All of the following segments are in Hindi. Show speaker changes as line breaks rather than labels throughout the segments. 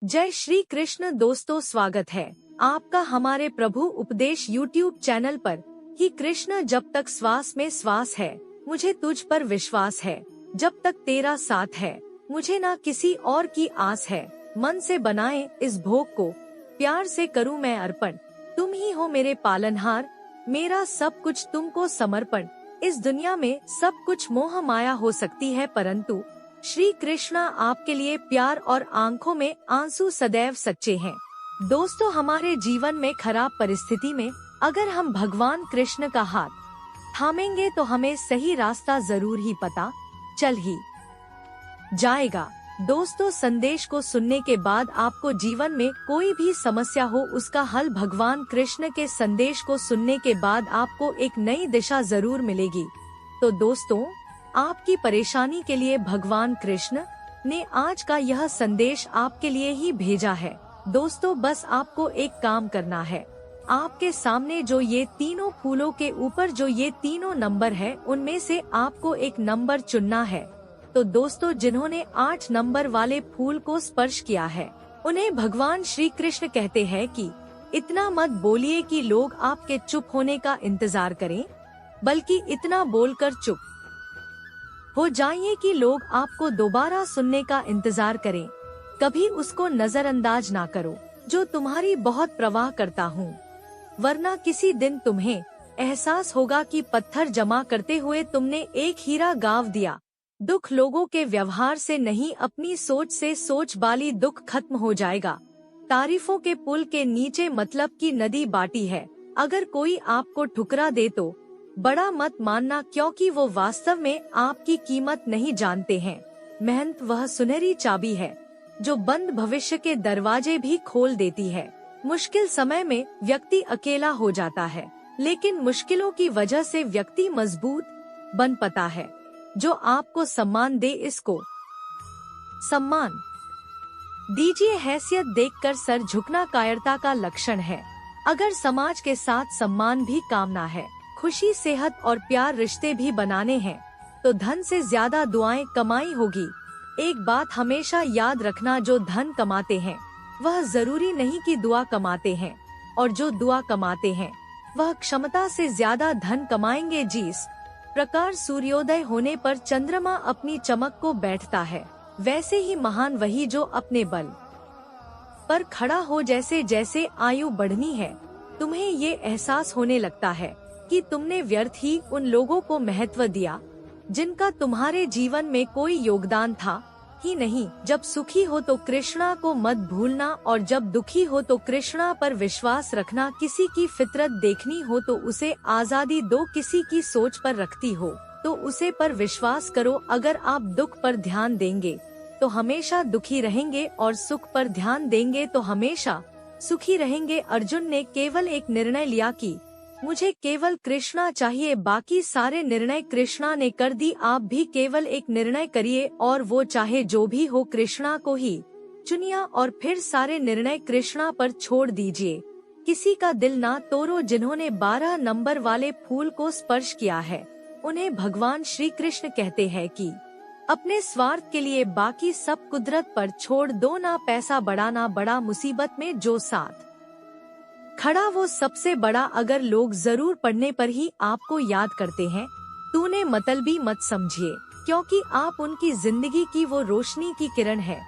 जय श्री कृष्ण दोस्तों, स्वागत है आपका हमारे प्रभु उपदेश YouTube चैनल पर। ही कृष्ण, जब तक श्वास में श्वास है मुझे तुझ पर विश्वास है, जब तक तेरा साथ है मुझे ना किसी और की आस है। मन से बनाए इस भोग को प्यार से करूं मैं अर्पण, तुम ही हो मेरे पालनहार, मेरा सब कुछ तुमको समर्पण। इस दुनिया में सब कुछ मोह माया हो सकती है, परंतु श्री कृष्णा आपके लिए प्यार और आंखों में आंसू सदैव सच्चे हैं। दोस्तों, हमारे जीवन में खराब परिस्थिति में अगर हम भगवान कृष्ण का हाथ थामेंगे तो हमें सही रास्ता जरूर ही पता चल ही जाएगा। दोस्तों, संदेश को सुनने के बाद आपको जीवन में कोई भी समस्या हो उसका हल भगवान कृष्ण के संदेश को सुनने के बाद आपको एक नई दिशा जरूर मिलेगी। तो दोस्तों, आपकी परेशानी के लिए भगवान कृष्ण ने आज का यह संदेश आपके लिए ही भेजा है। दोस्तों, बस आपको एक काम करना है, आपके सामने जो ये तीनों फूलों के ऊपर जो ये तीनों नंबर है उनमें से आपको एक नंबर चुनना है। तो दोस्तों, जिन्होंने 8 नंबर वाले फूल को स्पर्श किया है उन्हें भगवान श्री कृष्ण कहते हैं कि इतना मत बोलिए कि लोग आपके चुप होने का इंतजार करें, बल्कि इतना बोलकर चुप हो जाइए कि लोग आपको दोबारा सुनने का इंतजार करें। कभी उसको नजरअंदाज ना करो जो तुम्हारी बहुत परवाह करता हूँ, वरना किसी दिन तुम्हें एहसास होगा कि पत्थर जमा करते हुए तुमने एक हीरा गांव दिया। दुख लोगों के व्यवहार से नहीं, अपनी सोच से सोच वाली दुख खत्म हो जाएगा। तारीफों के पुल के नीचे मतलब की नदी बाटी है। अगर कोई आपको ठुकरा दे तो बड़ा मत मानना, क्योंकि वो वास्तव में आपकी कीमत नहीं जानते हैं। मेहनत वह सुनहरी चाबी है जो बंद भविष्य के दरवाजे भी खोल देती है। मुश्किल समय में व्यक्ति अकेला हो जाता है, लेकिन मुश्किलों की वजह से व्यक्ति मजबूत बन पाता है। जो आपको सम्मान दे इसको सम्मान दीजिए। हैसियत देखकर सर झुकना कायरता का लक्षण है। अगर समाज के साथ सम्मान भी कामना है, खुशी, सेहत और प्यार रिश्ते भी बनाने हैं, तो धन से ज्यादा दुआएं कमाई होगी। एक बात हमेशा याद रखना, जो धन कमाते हैं वह जरूरी नहीं कि दुआ कमाते हैं, और जो दुआ कमाते हैं वह क्षमता से ज्यादा धन कमाएंगे। जिस प्रकार सूर्योदय होने पर चंद्रमा अपनी चमक को बैठता है, वैसे ही महान वही जो अपने बल पर खड़ा हो। जैसे जैसे आयु बढ़नी है, तुम्हें ये एहसास होने लगता है कि तुमने व्यर्थ ही उन लोगों को महत्व दिया जिनका तुम्हारे जीवन में कोई योगदान था ही नहीं। जब सुखी हो तो कृष्णा को मत भूलना, और जब दुखी हो तो कृष्णा पर विश्वास रखना। किसी की फितरत देखनी हो तो उसे आजादी दो, किसी की सोच पर रखती हो तो उसे पर विश्वास करो। अगर आप दुख पर ध्यान देंगे तो हमेशा दुखी रहेंगे, और सुख पर ध्यान देंगे तो हमेशा सुखी रहेंगे। अर्जुन ने केवल एक निर्णय लिया कि मुझे केवल कृष्णा चाहिए, बाकी सारे निर्णय कृष्णा ने कर दी। आप भी केवल एक निर्णय करिए, और वो चाहे जो भी हो कृष्णा को ही चुनिया, और फिर सारे निर्णय कृष्णा पर छोड़ दीजिए। किसी का दिल ना तोड़ो। जिन्होंने 12 नंबर वाले फूल को स्पर्श किया है उन्हें भगवान श्री कृष्ण कहते हैं कि अपने स्वार्थ के लिए बाकी सब कुदरत पर छोड़ दो। ना पैसा बड़ा ना बड़ा, मुसीबत में जो साथ खड़ा वो सबसे बड़ा। अगर लोग जरूर पढ़ने पर ही आपको याद करते हैं, तूने मतलबी मत समझिए, क्योंकि आप उनकी जिंदगी की वो रोशनी की किरण है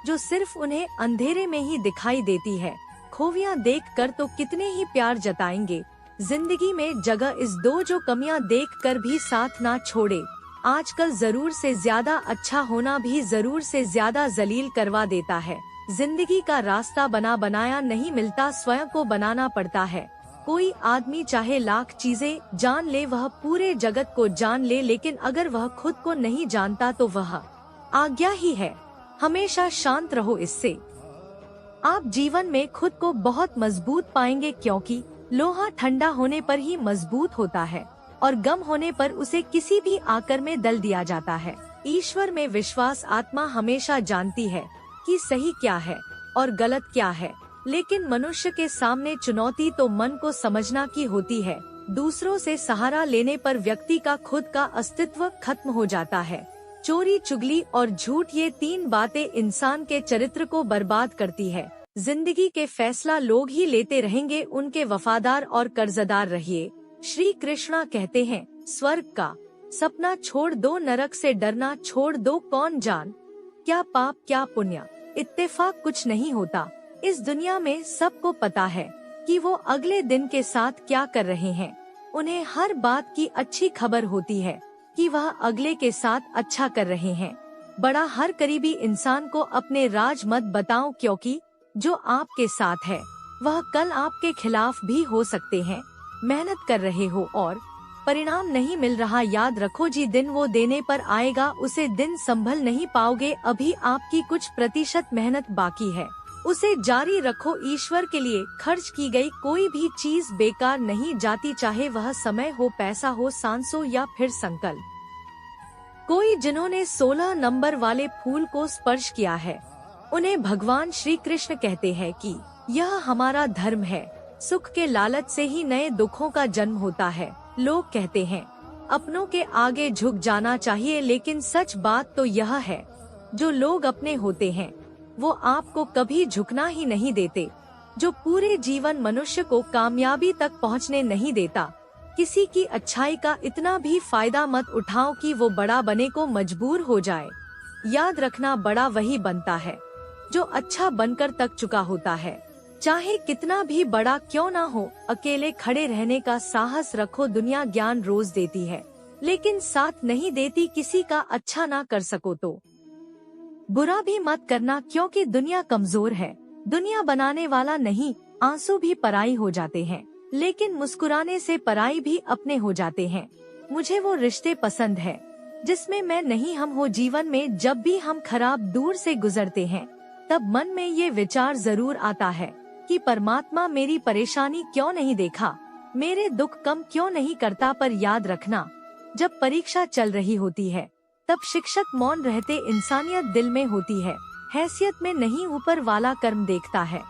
जो सिर्फ उन्हें अंधेरे में ही दिखाई देती है। खूबियाँ देखकर तो कितने ही प्यार जताएंगे, जिंदगी में जगह इस दो जो कमियां देखकर भी साथ ना छोड़े। आजकल जरूर से ज्यादा अच्छा होना भी जरूर से ज्यादा जलील करवा देता है। जिंदगी का रास्ता बना बनाया नहीं मिलता, स्वयं को बनाना पड़ता है। कोई आदमी चाहे लाख चीजें जान ले, वह पूरे जगत को जान ले, लेकिन अगर वह खुद को नहीं जानता तो वह आज्ञा ही है। हमेशा शांत रहो, इससे आप जीवन में खुद को बहुत मजबूत पाएंगे, क्योंकि लोहा ठंडा होने पर ही मजबूत होता है, और गम होने पर उसे किसी भी आकर में दल दिया जाता है। ईश्वर में विश्वास आत्मा हमेशा जानती है कि सही क्या है और गलत क्या है, लेकिन मनुष्य के सामने चुनौती तो मन को समझना की होती है। दूसरों से सहारा लेने पर व्यक्ति का खुद का अस्तित्व खत्म हो जाता है। चोरी, चुगली और झूठ, ये 3 बातें इंसान के चरित्र को बर्बाद करती है। जिंदगी के फैसला लोग ही लेते रहेंगे, उनके वफादार और कर्जदार रहिए। श्री कृष्णा कहते हैं, स्वर्ग का सपना छोड़ दो, नरक से डरना छोड़ दो, कौन जान क्या पाप क्या पुण्य। इत्तेफाक कुछ नहीं होता। इस दुनिया में सबको पता है कि वो अगले दिन के साथ क्या कर रहे हैं। उन्हें हर बात की अच्छी खबर होती है कि वह अगले के साथ अच्छा कर रहे हैं। बड़ा हर करीबी इंसान को अपने राज मत बताओ, क्योंकि जो आपके साथ है वह कल आपके खिलाफ भी हो सकते हैं। मेहनत कर रहे हो और परिणाम नहीं मिल रहा, याद रखो जी दिन वो देने पर आएगा, उसे दिन संभल नहीं पाओगे। अभी आपकी कुछ प्रतिशत मेहनत बाकी है, उसे जारी रखो। ईश्वर के लिए खर्च की गई कोई भी चीज बेकार नहीं जाती, चाहे वह समय हो, पैसा हो, सांसों या फिर संकल्प। कोई जिन्होंने 16 नंबर वाले फूल को स्पर्श किया है, उन्हें भगवान श्री कृष्ण कहते हैं कि यह हमारा धर्म है। सुख के लालच से ही नए दुखों का जन्म होता है। लोग कहते हैं अपनों के आगे झुक जाना चाहिए, लेकिन सच बात तो यह है, जो लोग अपने होते हैं वो आपको कभी झुकना ही नहीं देते। जो पूरे जीवन मनुष्य को कामयाबी तक पहुंचने नहीं देता, किसी की अच्छाई का इतना भी फायदा मत उठाओ कि वो बड़ा बने को मजबूर हो जाए। याद रखना, बड़ा वही बनता है जो अच्छा बनकर तक चुका होता है, चाहे कितना भी बड़ा क्यों ना हो। अकेले खड़े रहने का साहस रखो। दुनिया ज्ञान रोज देती है, लेकिन साथ नहीं देती। किसी का अच्छा ना कर सको तो बुरा भी मत करना, क्योंकि दुनिया कमजोर है। दुनिया बनाने वाला नहीं। आंसू भी पराई हो जाते हैं, लेकिन मुस्कुराने से पराई भी अपने हो जाते हैं। मुझे वो रिश्ते पसंद है जिसमें मैं नहीं हम हो। जीवन में जब भी हम खराब दूर से गुजरते हैं, तब मन में ये विचार जरूर आता है कि परमात्मा मेरी परेशानी क्यों नहीं देखा, मेरे दुख कम क्यों नहीं करता। पर याद रखना, जब परीक्षा चल रही होती है तब शिक्षक मौन रहते। इंसानियत दिल में होती है, हैसियत में नहीं, ऊपर वाला कर्म देखता है।